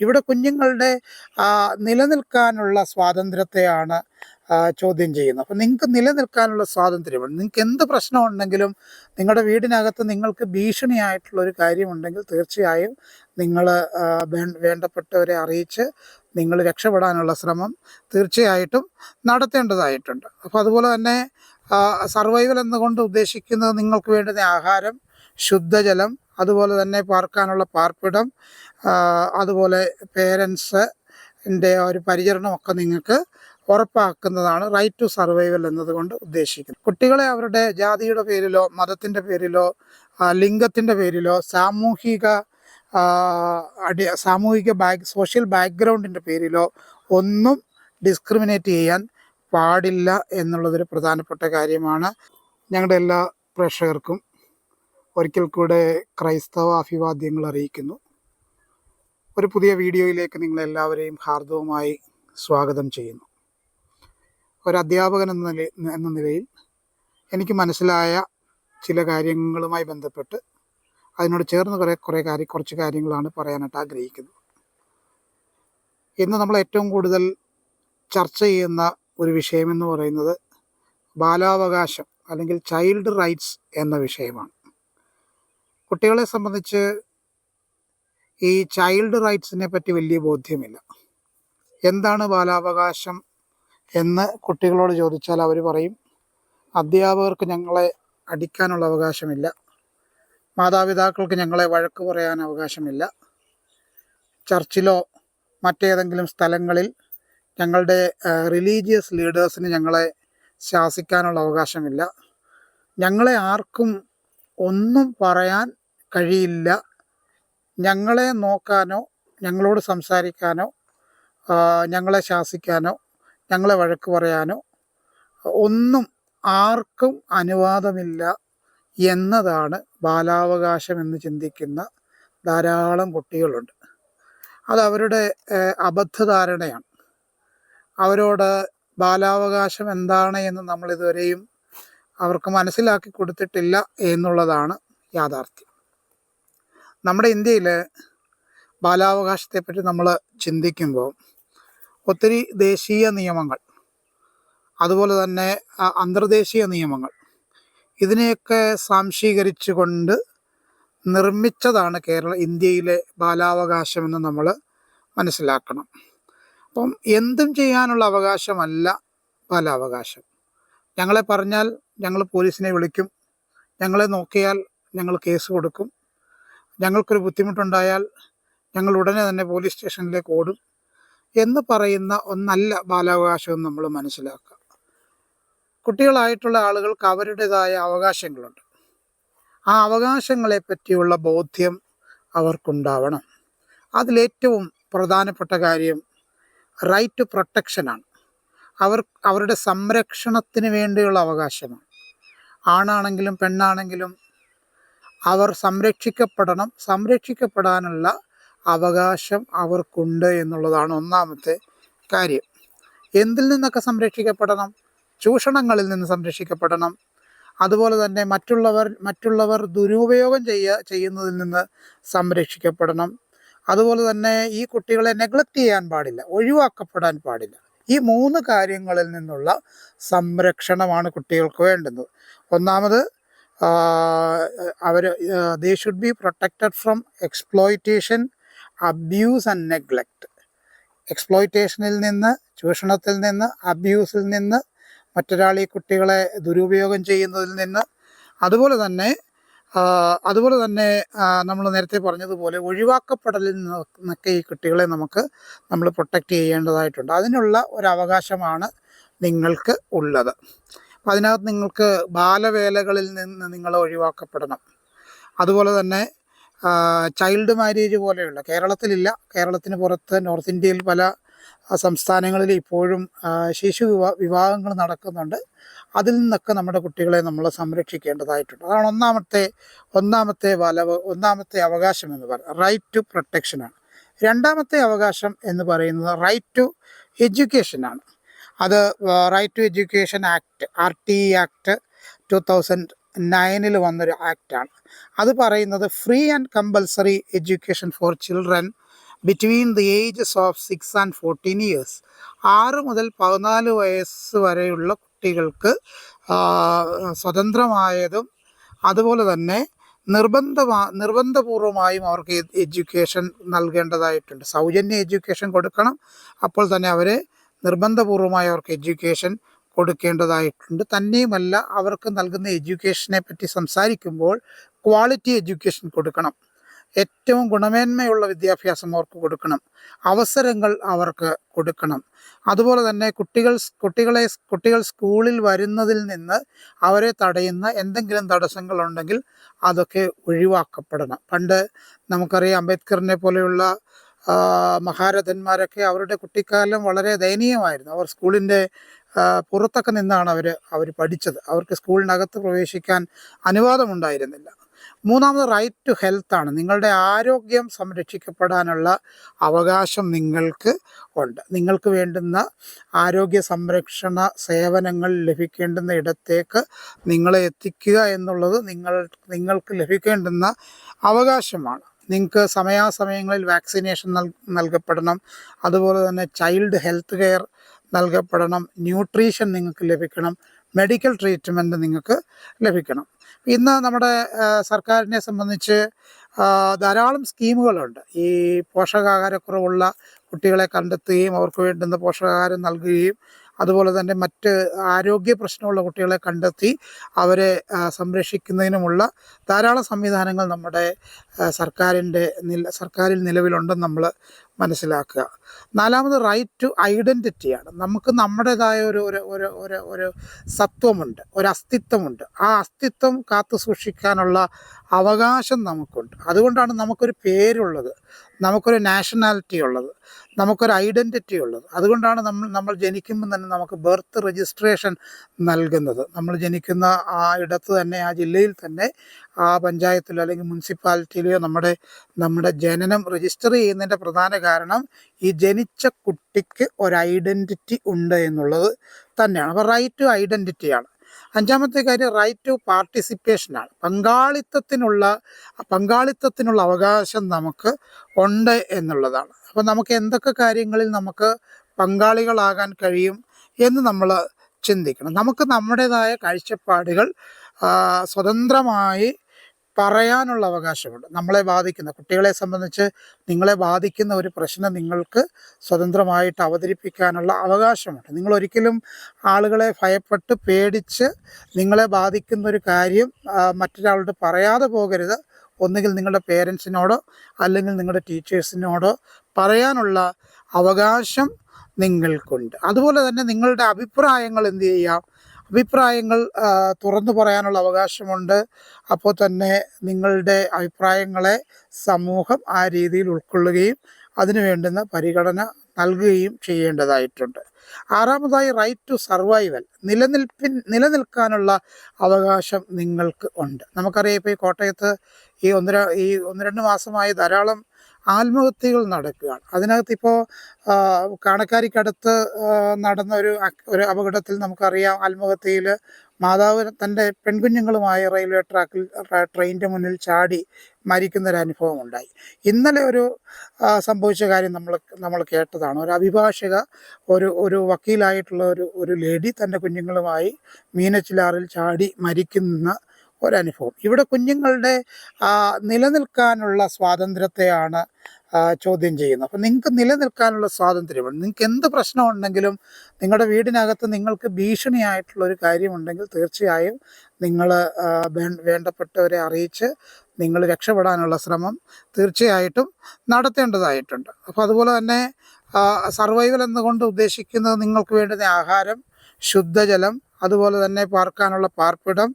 ഇവിടെ കുഞ്ഞുങ്ങളുടെ നിലനിൽക്കാനുള്ള സ്വാതന്ത്ര്യത്തെയാണ് ചോദ്യം ചെയ്യുന്നത്. അപ്പം നിങ്ങൾക്ക് നിലനിൽക്കാനുള്ള സ്വാതന്ത്ര്യമുണ്ട്. നിങ്ങൾക്ക് എന്ത് പ്രശ്നമുണ്ടെങ്കിലും നിങ്ങളുടെ വീടിനകത്ത് നിങ്ങൾക്ക് ഭീഷണിയായിട്ടുള്ളൊരു കാര്യമുണ്ടെങ്കിൽ തീർച്ചയായും നിങ്ങൾ വേണ്ടപ്പെട്ടവരെ അറിയിച്ച് നിങ്ങൾ രക്ഷപ്പെടാനുള്ള ശ്രമം തീർച്ചയായിട്ടും നടത്തേണ്ടതായിട്ടുണ്ട്. അപ്പോൾ അതുപോലെ തന്നെ സർവൈവൽ എന്നുകൊണ്ട് ഉദ്ദേശിക്കുന്നത് നിങ്ങൾക്ക് വേണ്ടുന്ന ആഹാരം, ശുദ്ധജലം, അതുപോലെ തന്നെ പാർക്കാനുള്ള പാർപ്പിടം, അതുപോലെ പേരൻസിൻ്റെ ഒരു പരിചരണമൊക്കെ നിങ്ങൾക്ക് ഉറപ്പാക്കുന്നതാണ് റൈറ്റ് ടു സർവൈവൽ എന്നതുകൊണ്ട് ഉദ്ദേശിക്കുന്നത്. കുട്ടികളെ അവരുടെ ജാതിയുടെ പേരിലോ മതത്തിൻ്റെ പേരിലോ ലിംഗത്തിൻ്റെ പേരിലോ സോഷ്യൽ ബാക്ക്ഗ്രൗണ്ടിൻ്റെ പേരിലോ ഒന്നും ഡിസ്ക്രിമിനേറ്റ് ചെയ്യാൻ പാടില്ല എന്നുള്ളതൊരു പ്രധാനപ്പെട്ട കാര്യമാണ്. ഞങ്ങളുടെ എല്ലാ പ്രേക്ഷകർക്കും ഒരിക്കൽ കൂടെ ക്രൈസ്തവ അഭിവാദ്യങ്ങൾ അറിയിക്കുന്നു. ഒരു പുതിയ വീഡിയോയിലേക്ക് നിങ്ങളെല്ലാവരെയും ഹാർദവമായി സ്വാഗതം ചെയ്യുന്നു. ഒരു അധ്യാപകൻ എന്ന നിലയിൽ എനിക്ക് മനസ്സിലായ ചില കാര്യങ്ങളുമായി ബന്ധപ്പെട്ട് അതിനോട് ചേർന്ന് കുറച്ച് കാര്യങ്ങളാണ് പറയാനായിട്ട് ആഗ്രഹിക്കുന്നത്. ഇന്ന് നമ്മൾ ഏറ്റവും കൂടുതൽ ചർച്ച ചെയ്യുന്ന ഒരു വിഷയമെന്ന് പറയുന്നത് ബാലാവകാശം അല്ലെങ്കിൽ ചൈൽഡ് റൈറ്റ്സ് എന്ന വിഷയമാണ്. കുട്ടികളെ സംബന്ധിച്ച് ഈ ചൈൽഡ് റൈറ്റ്സിനെ പറ്റി വലിയ ബോധ്യമില്ല. എന്താണ് ബാലാവകാശം എന്ന് കുട്ടികളോട് ചോദിച്ചാൽ അവർ പറയും, അധ്യാപകർക്ക് ഞങ്ങളെ അടിക്കാനുള്ള അവകാശമില്ല, മാതാപിതാക്കൾക്ക് ഞങ്ങളെ വഴക്ക് പറയാൻ അവകാശമില്ല, ചർച്ചിലോ മറ്റേതെങ്കിലും സ്ഥലങ്ങളിൽ ഞങ്ങളുടെ റിലീജിയസ് ലീഡേഴ്സിന് ഞങ്ങളെ ശാസിക്കാനുള്ള അവകാശമില്ല, ഞങ്ങളെ ആർക്കും ഒന്നും പറയാൻ കഴിയില്ല, ഞങ്ങളെ നോക്കാനോ ഞങ്ങളോട് സംസാരിക്കാനോ ഞങ്ങളെ ശാസിക്കാനോ ഞങ്ങളെ വഴക്ക് പറയാനോ ഒന്നും ആർക്കും അനുവാദമില്ല എന്നതാണ് ബാലാവകാശം എന്ന് ചിന്തിക്കുന്ന ധാരാളം കുട്ടികളുണ്ട്. അതവരുടെ അബദ്ധധാരണയാണ്. അവരോട് ബാലാവകാശം എന്താണ് എന്ന് നമ്മളിതുവരെയും അവർക്ക് മനസ്സിലാക്കി കൊടുത്തിട്ടില്ല എന്നുള്ളതാണ് യാഥാർത്ഥ്യം. നമ്മുടെ ഇന്ത്യയിൽ ബാലാവകാശത്തെപ്പറ്റി നമ്മൾ ചിന്തിക്കുമ്പോൾ ഒത്തിരി ദേശീയ നിയമങ്ങൾ, അതുപോലെ തന്നെ അന്തർദേശീയ നിയമങ്ങൾ, ഇതിനെയൊക്കെ സ്വാംശീകരിച്ചുകൊണ്ട് നിർമ്മിച്ചതാണ് ഇന്ത്യയിലെ ബാലാവകാശമെന്ന് നമ്മൾ മനസ്സിലാക്കണം. അപ്പം എന്തും ചെയ്യാനുള്ള അവകാശമല്ല ബാലാവകാശം. ഞങ്ങളെ പറഞ്ഞാൽ ഞങ്ങൾ പോലീസിനെ വിളിക്കും, ഞങ്ങളെ നോക്കിയാൽ ഞങ്ങൾ കേസ് കൊടുക്കും, ഞങ്ങൾക്കൊരു ബുദ്ധിമുട്ടുണ്ടായാൽ ഞങ്ങൾ ഉടനെ തന്നെ പോലീസ് സ്റ്റേഷനിലേക്ക് ഓടും എന്ന് പറയുന്ന ഒന്നല്ല ബാലാവകാശം എന്ന് നമ്മൾ മനസ്സിലാക്കുക. കുട്ടികളായിട്ടുള്ള ആളുകൾക്ക് അവരുടേതായ അവകാശങ്ങളുണ്ട്. ആ അവകാശങ്ങളെ പറ്റിയുള്ള ബോധ്യം അവർക്കുണ്ടാവണം. അതിലേറ്റവും പ്രധാനപ്പെട്ട കാര്യം റൈറ്റ് ടു പ്രൊട്ടക്ഷനാണ്. അവരുടെ സംരക്ഷണത്തിന് വേണ്ടിയുള്ള അവകാശമാണ്. ആണാണെങ്കിലും പെണ്ണാണെങ്കിലും അവർ സംരക്ഷിക്കപ്പെടാനുള്ള അവകാശം അവർക്കുണ്ട് എന്നുള്ളതാണ് ഒന്നാമത്തെ കാര്യം. എന്തിൽ നിന്നൊക്കെ സംരക്ഷിക്കപ്പെടണം? ചൂഷണങ്ങളിൽ നിന്ന് സംരക്ഷിക്കപ്പെടണം. അതുപോലെ തന്നെ മറ്റുള്ളവർ ദുരുപയോഗം ചെയ്യുന്നതിൽ നിന്ന് സംരക്ഷിക്കപ്പെടണം. അതുപോലെ തന്നെ ഈ കുട്ടികളെ നെഗ്ലക്റ്റ് ചെയ്യാൻ പാടില്ല, ഒഴിവാക്കപ്പെടാൻ പാടില്ല. ഈ 3 കാര്യങ്ങളിൽ നിന്നുള്ള സംരക്ഷണമാണ് കുട്ടികൾക്ക് വേണ്ടുന്നത്. ഒന്നാമത് they should be protected from exploitation, abuse and neglect. എക്സ്പ്ലോയിറ്റേഷനിൽ നിന്ന്, ചൂഷണത്തിൽ നിന്ന്, അബ്യൂസിൽ നിന്ന്, മറ്റൊരാൾ ഈ കുട്ടികളെ ദുരുപയോഗം ചെയ്യുന്നതിൽ നിന്ന്, അതുപോലെ തന്നെ നമ്മൾ നേരത്തെ പറഞ്ഞതുപോലെ ഒഴിവാക്കപ്പെടലിൽ നിന്നൊക്കെ ഈ കുട്ടികളെ നമ്മൾ പ്രൊട്ടക്റ്റ് ചെയ്യേണ്ടതായിട്ടുണ്ട്. അതിനുള്ള ഒരു അവകാശമാണ് നിങ്ങൾക്ക് ഉള്ളത്. അപ്പം അതിനകത്ത് നിങ്ങൾക്ക് ബാലവേലകളിൽ നിന്ന് നിങ്ങൾ ഒഴിവാക്കപ്പെടണം. അതുപോലെ തന്നെ ചൈൽഡ് മാരേജ് പോലെയുള്ള, കേരളത്തിലില്ല, കേരളത്തിന് പുറത്ത് നോർത്ത് ഇന്ത്യയിൽ പല സംസ്ഥാനങ്ങളിൽ ഇപ്പോഴും ശിശു വിവാഹങ്ങൾ നടക്കുന്നുണ്ട്. അതിൽ നിന്നൊക്കെ നമ്മുടെ കുട്ടികളെ നമ്മൾ സംരക്ഷിക്കേണ്ടതായിട്ടുണ്ട്. അതാണ് ഒന്നാമത്തെ അവകാശം എന്ന് പറയുന്നത്, റൈറ്റ് ടു പ്രൊട്ടക്ഷനാണ്. രണ്ടാമത്തെ അവകാശം എന്ന് പറയുന്നത് റൈറ്റ് ടു എഡ്യൂക്കേഷനാണ്. അത് right to education act, RTE act 2009 വന്നൊരു ആക്റ്റാണ്. അത് പറയുന്നത് free and compulsory education for children between the ages of 6 and 14 years. 6 മുതൽ 14 വയസ്സ് വരെയുള്ള കുട്ടികൾക്ക് സ്വതന്ത്രമായതും അതുപോലെ തന്നെ നിർബന്ധപൂർവമായും അവർക്ക് എഡ്യൂക്കേഷൻ നൽകേണ്ടതായിട്ടുണ്ട്. സൗജന്യ എഡ്യൂക്കേഷൻ കൊടുക്കണം. അപ്പോൾ തന്നെ അവരെ നിർബന്ധപൂർവമായി അവർക്ക് എഡ്യൂക്കേഷൻ കൊടുക്കേണ്ടതായിട്ടുണ്ട്. തന്നെയുമല്ല, അവർക്ക് നൽകുന്ന എഡ്യൂക്കേഷനെ പറ്റി സംസാരിക്കുമ്പോൾ ക്വാളിറ്റി എഡ്യൂക്കേഷൻ കൊടുക്കണം. ഏറ്റവും ഗുണമേന്മയുള്ള വിദ്യാഭ്യാസം അവർക്ക് കൊടുക്കണം. അവസരങ്ങൾ അവർക്ക് കൊടുക്കണം. അതുപോലെ തന്നെ കുട്ടികൾ സ്കൂളിൽ വരുന്നതിൽ നിന്ന് അവരെ തടയുന്ന എന്തെങ്കിലും തടസ്സങ്ങളുണ്ടെങ്കിൽ അതൊക്കെ ഒഴിവാക്കപ്പെടണം. പണ്ട് നമുക്കറിയാം, അംബേദ്കറിനെ പോലെയുള്ള മഹാരഥന്മാരൊക്കെ അവരുടെ കുട്ടിക്കാലം വളരെ ദയനീയമായിരുന്നു. അവർ സ്കൂളിൻ്റെ പുറത്തൊക്കെ നിന്നാണ് അവർ പഠിച്ചത്. അവർക്ക് സ്കൂളിനകത്ത് പ്രവേശിക്കാൻ അനുവാദമുണ്ടായിരുന്നില്ല. മൂന്നാമത് റൈറ്റ് ടു ഹെൽത്ത് ആണ്. നിങ്ങളുടെ ആരോഗ്യം സംരക്ഷിക്കപ്പെടാനുള്ള അവകാശം നിങ്ങൾക്ക് ഉണ്ട്. നിങ്ങൾക്ക് വേണ്ടുന്ന ആരോഗ്യ സംരക്ഷണ സേവനങ്ങൾ ലഭിക്കേണ്ടുന്ന ഇടത്തേക്ക് നിങ്ങളെ എത്തിക്കുക എന്നുള്ളത് നിങ്ങൾക്ക് ലഭിക്കേണ്ടുന്ന അവകാശമാണ്. നിങ്ങൾക്ക് സമയാസമയങ്ങളിൽ വാക്സിനേഷൻ നൽകപ്പെടണം. അതുപോലെ തന്നെ ചൈൽഡ് ഹെൽത്ത് കെയർ നൽകപ്പെടണം. ന്യൂട്രീഷൻ നിങ്ങൾക്ക് ലഭിക്കണം. മെഡിക്കൽ ട്രീറ്റ്മെൻറ്റ് നിങ്ങൾക്ക് ലഭിക്കണം. ഇന്ന് നമ്മുടെ സർക്കാരിനെ സംബന്ധിച്ച് ധാരാളം സ്കീമുകളുണ്ട്. ഈ പോഷകാഹാരക്കുറവുള്ള കുട്ടികളെ കണ്ടെത്തുകയും അവർക്ക് വേണ്ടുന്ന പോഷകാഹാരം നൽകുകയും അതുപോലെ തന്നെ മറ്റ് ആരോഗ്യ പ്രശ്നമുള്ള കുട്ടികളെ കണ്ടെത്തി അവരെ സംരക്ഷിക്കുന്നതിനുമുള്ള ധാരാളം സംവിധാനങ്ങൾ നമ്മുടെ സർക്കാരിൽ നിലവിലുണ്ടെന്ന് നമ്മൾ മനസ്സിലാക്കുക. നാലാമത് റൈറ്റ് ടു ഐഡൻറ്റിറ്റിയാണ്. നമുക്ക് നമ്മുടേതായ ഒരു സത്വമുണ്ട്, ഒരു അസ്തിത്വമുണ്ട്. ആ അസ്തിത്വം കാത്തു സൂക്ഷിക്കാനുള്ള അവകാശം നമുക്കുണ്ട്. അതുകൊണ്ടാണ് നമുക്കൊരു പേരുള്ളത്, നമുക്കൊരു നാഷണാലിറ്റി ഉള്ളത്, നമുക്കൊരു ഐഡൻറ്റിറ്റി ഉള്ളത്. അതുകൊണ്ടാണ് നമ്മൾ ജനിക്കുമ്പോൾ തന്നെ നമുക്ക് ബർത്ത് രജിസ്ട്രേഷൻ നൽകുന്നത്. നമ്മൾ ജനിക്കുന്ന ആ ഇടത്ത് തന്നെ, ആ ജില്ലയിൽ തന്നെ, ആ പഞ്ചായത്തിലോ അല്ലെങ്കിൽ മുനിസിപ്പാലിറ്റിയിലെയോ നമ്മുടെ ജനനം രജിസ്റ്റർ ചെയ്യുന്നതിൻ്റെ പ്രധാന കാരണം ഈ ജനിച്ച കുട്ടിക്ക് ഒരു ഐഡൻറ്റിറ്റി ഉണ്ട് എന്നുള്ളത് തന്നെയാണ്. അപ്പോൾ റൈറ്റ് ടു ഐഡൻറ്റിറ്റിയാണ്. അഞ്ചാമത്തെ കാര്യം റൈറ്റ് ടു പാർട്ടിസിപ്പേഷനാണ്. പങ്കാളിത്തത്തിനുള്ള അവകാശം നമുക്ക് ഉണ്ട് എന്നുള്ളതാണ്. അപ്പോൾ നമുക്ക് എന്തൊക്കെ കാര്യങ്ങളിൽ നമുക്ക് പങ്കാളികളാകാൻ കഴിയും എന്ന് നമ്മൾ ചിന്തിക്കണം. നമുക്ക് നമ്മുടേതായ കാഴ്ചപ്പാടുകൾ സ്വതന്ത്രമായി പറയാനുള്ള അവകാശമുണ്ട്. നമ്മളെ ബാധിക്കുന്ന, കുട്ടികളെ സംബന്ധിച്ച് നിങ്ങളെ ബാധിക്കുന്ന ഒരു പ്രശ്നം നിങ്ങൾക്ക് സ്വതന്ത്രമായിട്ട് അവതരിപ്പിക്കാനുള്ള അവകാശമുണ്ട്. നിങ്ങളൊരിക്കലും ആളുകളെ ഭയപ്പെട്ട് പേടിച്ച് നിങ്ങളെ ബാധിക്കുന്ന ഒരു കാര്യം മറ്റൊരാളോട് പറയാതെ പോകരുത്. ഒന്നുകിൽ നിങ്ങളുടെ പേരൻസിനോടോ അല്ലെങ്കിൽ നിങ്ങളുടെ ടീച്ചേഴ്സിനോടോ പറയാനുള്ള അവകാശം നിങ്ങൾക്കുണ്ട്. അതുപോലെ തന്നെ നിങ്ങളുടെ അഭിപ്രായങ്ങൾ എന്ത് ചെയ്യാം, അഭിപ്രായങ്ങൾ തുറന്നു പറയാനുള്ള അവകാശമുണ്ട്. അപ്പോൾ തന്നെ നിങ്ങളുടെ അഭിപ്രായങ്ങളെ സമൂഹം ആ രീതിയിൽ ഉൾക്കൊള്ളുകയും അതിനു വേണ്ടുന്ന പരിഗണന നൽകുകയും ചെയ്യേണ്ടതായിട്ടുണ്ട്. ആറാമതായി റൈറ്റ് ടു സർവൈവൽ, നിലനിൽക്കാനുള്ള അവകാശം നിങ്ങൾക്ക് ഉണ്ട്. നമുക്കറിയാം, ഇപ്പോൾ ഈ കോട്ടയത്ത് ഈ ഒന്ന് രണ്ട് മാസമായി ധാരാളം ആത്മഹത്യകൾ നടക്കുകയാണ്. അതിനകത്ത് ഇപ്പോൾ കാണക്കാരിക്കടുത്ത് നടന്ന ഒരു അപകടത്തിൽ നമുക്കറിയാം, ആത്മഹത്യയിൽ മാതാവ് തൻ്റെ പെൺകുഞ്ഞുങ്ങളുമായി റെയിൽവേ ട്രെയിനിൻ്റെ മുന്നിൽ ചാടി മരിക്കുന്നൊരനുഭവം ഉണ്ടായി. ഇന്നലെ സംഭവിച്ച കാര്യം നമ്മൾ കേട്ടതാണ്. ഒരു അഭിഭാഷക, ഒരു വക്കീലായിട്ടുള്ള ഒരു ലേഡി തൻ്റെ കുഞ്ഞുങ്ങളുമായി മീനച്ചിലാറിൽ ചാടി മരിക്കുന്ന ഒരനുഭവം. ഇവിടെ കുഞ്ഞുങ്ങളുടെ നിലനിൽക്കാനുള്ള സ്വാതന്ത്ര്യത്തെയാണ് ചോദ്യം ചെയ്യുന്നത്. അപ്പം നിങ്ങൾക്ക് നിലനിൽക്കാനുള്ള സ്വാതന്ത്ര്യമുണ്ട്. നിങ്ങൾക്ക് എന്ത് പ്രശ്നമുണ്ടെങ്കിലും നിങ്ങളുടെ വീടിനകത്ത് നിങ്ങൾക്ക് ഭീഷണിയായിട്ടുള്ളൊരു കാര്യമുണ്ടെങ്കിൽ തീർച്ചയായും നിങ്ങൾ വേണ്ടപ്പെട്ടവരെ അറിയിച്ച് നിങ്ങൾ രക്ഷപ്പെടാനുള്ള ശ്രമം തീർച്ചയായിട്ടും നടത്തേണ്ടതായിട്ടുണ്ട്. അപ്പോൾ അതുപോലെ തന്നെ സർവൈവൽ എന്നുകൊണ്ട് ഉദ്ദേശിക്കുന്നത് നിങ്ങൾക്ക് വേണ്ടുന്ന ആഹാരം, ശുദ്ധജലം, അതുപോലെ തന്നെ പാർക്കാനുള്ള പാർപ്പിടം,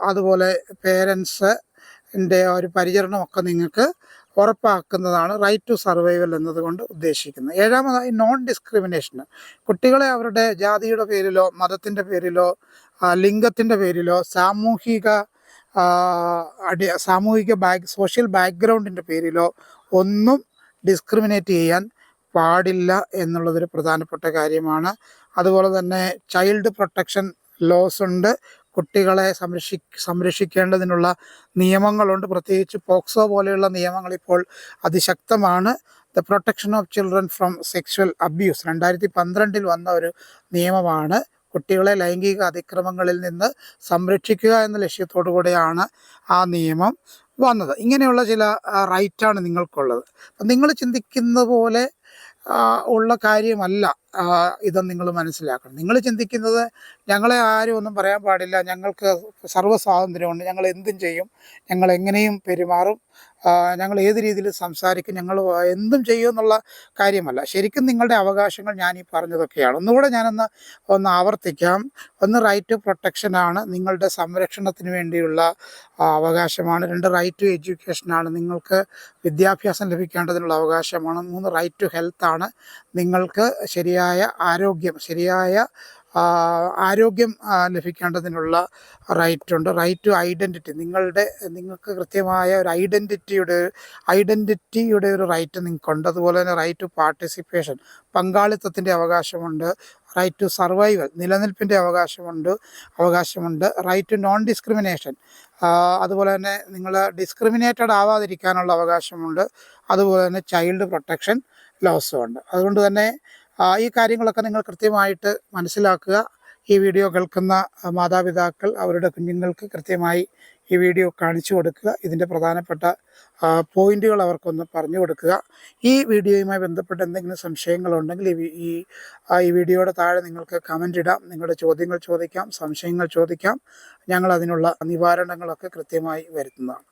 അതുപോലെ പേരൻസിൻ്റെ ഒരു പരിചരണമൊക്കെ നിങ്ങൾക്ക് ഉറപ്പാക്കുന്നതാണ് റൈറ്റ് ടു സർവൈവൽ എന്നതുകൊണ്ട് ഉദ്ദേശിക്കുന്നത്. ഏഴാമതായി നോൺ ഡിസ്ക്രിമിനേഷൻ. കുട്ടികളെ അവരുടെ ജാതിയുടെ പേരിലോ മതത്തിൻ്റെ പേരിലോ ലിംഗത്തിൻ്റെ പേരിലോ സോഷ്യൽ ബാക്ക്ഗ്രൗണ്ടിൻ്റെ പേരിലോ ഒന്നും ഡിസ്ക്രിമിനേറ്റ് ചെയ്യാൻ പാടില്ല എന്നുള്ളതൊരു പ്രധാനപ്പെട്ട കാര്യമാണ്. അതുപോലെ തന്നെ ചൈൽഡ് പ്രൊട്ടക്ഷൻ ലോസ് ഉണ്ട്. കുട്ടികളെ സംരക്ഷിക്കേണ്ടതിനുള്ള നിയമങ്ങളുണ്ട്. പ്രത്യേകിച്ച് പോക്സോ പോലെയുള്ള നിയമങ്ങൾ ഇപ്പോൾ അതിശക്തമാണ്. The protection of children from sexual abuse 2012 വന്ന ഒരു നിയമമാണ്. കുട്ടികളെ ലൈംഗിക അതിക്രമങ്ങളിൽ നിന്ന് സംരക്ഷിക്കുക എന്ന ലക്ഷ്യത്തോടു കൂടെയാണ് ആ നിയമം വന്നത്. ഇങ്ങനെയുള്ള ചില റൈറ്റാണ് നിങ്ങൾക്കുള്ളത്. അപ്പം നിങ്ങൾ ചിന്തിക്കുന്ന പോലെ ഉള്ള കാര്യമല്ല ഇതെന്ന് നിങ്ങൾ മനസ്സിലാക്കണം. നിങ്ങൾ ചിന്തിക്കുന്നത് ഞങ്ങളെ ആരും ഒന്നും പറയാൻ പാടില്ല, ഞങ്ങൾക്ക് സർവ്വ സ്വാതന്ത്ര്യമുണ്ട്, ഞങ്ങൾ എന്തും ചെയ്യും, ഞങ്ങൾ എങ്ങനെയും പെരുമാറും, ഞങ്ങൾ ഏത് രീതിയിൽ സംസാരിക്കും, ഞങ്ങൾ എന്തും ചെയ്യും എന്നുള്ള കാര്യമല്ല. ശരിക്കും നിങ്ങളുടെ അവകാശങ്ങൾ ഞാൻ ഈ പറഞ്ഞതൊക്കെയാണ്. ഒന്നുകൂടെ ഒന്ന് ആവർത്തിക്കാം. ഒന്ന് റൈറ്റ് ടു പ്രൊട്ടക്ഷനാണ്, നിങ്ങളുടെ സംരക്ഷണത്തിന് വേണ്ടിയുള്ള അവകാശമാണ്. 2 റൈറ്റ് ടു എഡ്യൂക്കേഷനാണ്, നിങ്ങൾക്ക് വിദ്യാഭ്യാസം ലഭിക്കേണ്ടതിനുള്ള അവകാശമാണ്. 3 റൈറ്റ് ടു ഹെൽത്താണ്, നിങ്ങൾക്ക് ശരിയായ ആരോഗ്യം ലഭിക്കേണ്ടതിനുള്ള റൈറ്റുണ്ട്. റൈറ്റ് ടു ഐഡൻറ്റിറ്റി, നിങ്ങൾക്ക് കൃത്യമായ ഒരു ഐഡൻറ്റിറ്റിയുടെ ഒരു റൈറ്റ് നിങ്ങൾക്കുണ്ട്. അതുപോലെ തന്നെ റൈറ്റ് ടു പാർട്ടിസിപ്പേഷൻ, പങ്കാളിത്തത്തിൻ്റെ അവകാശമുണ്ട്. റൈറ്റ് ടു സർവൈവൽ, നിലനിൽപ്പിൻ്റെ അവകാശമുണ്ട്. റൈറ്റ് ടു നോൺ ഡിസ്ക്രിമിനേഷൻ, അതുപോലെ തന്നെ നിങ്ങൾ ഡിസ്ക്രിമിനേറ്റഡ് ആവാതിരിക്കാനുള്ള അവകാശമുണ്ട്. അതുപോലെ തന്നെ ചൈൽഡ് പ്രൊട്ടക്ഷൻ ലോസും ഉണ്ട്. അതുകൊണ്ട് തന്നെ ഈ കാര്യങ്ങളൊക്കെ നിങ്ങൾ കൃത്യമായിട്ട് മനസ്സിലാക്കുക. ഈ വീഡിയോ കേൾക്കുന്ന മാതാപിതാക്കൾ അവരുടെ കുഞ്ഞുങ്ങൾക്ക് കൃത്യമായി ഈ വീഡിയോ കാണിച്ചു കൊടുക്കുക. ഇതിൻ്റെ പ്രധാനപ്പെട്ട പോയിന്റുകൾ അവർക്കൊന്ന് പറഞ്ഞു കൊടുക്കുക. ഈ വീഡിയോയുമായി ബന്ധപ്പെട്ട് എന്തെങ്കിലും സംശയങ്ങളുണ്ടെങ്കിൽ ഈ വീഡിയോയുടെ താഴെ നിങ്ങൾക്ക് കമൻ്റ് ഇടാം, നിങ്ങളുടെ ചോദ്യങ്ങൾ ചോദിക്കാം, സംശയങ്ങൾ ചോദിക്കാം. ഞങ്ങൾ അതിനുള്ള നിവാരണങ്ങളൊക്കെ കൃത്യമായി വരുത്തുന്നതാണ്.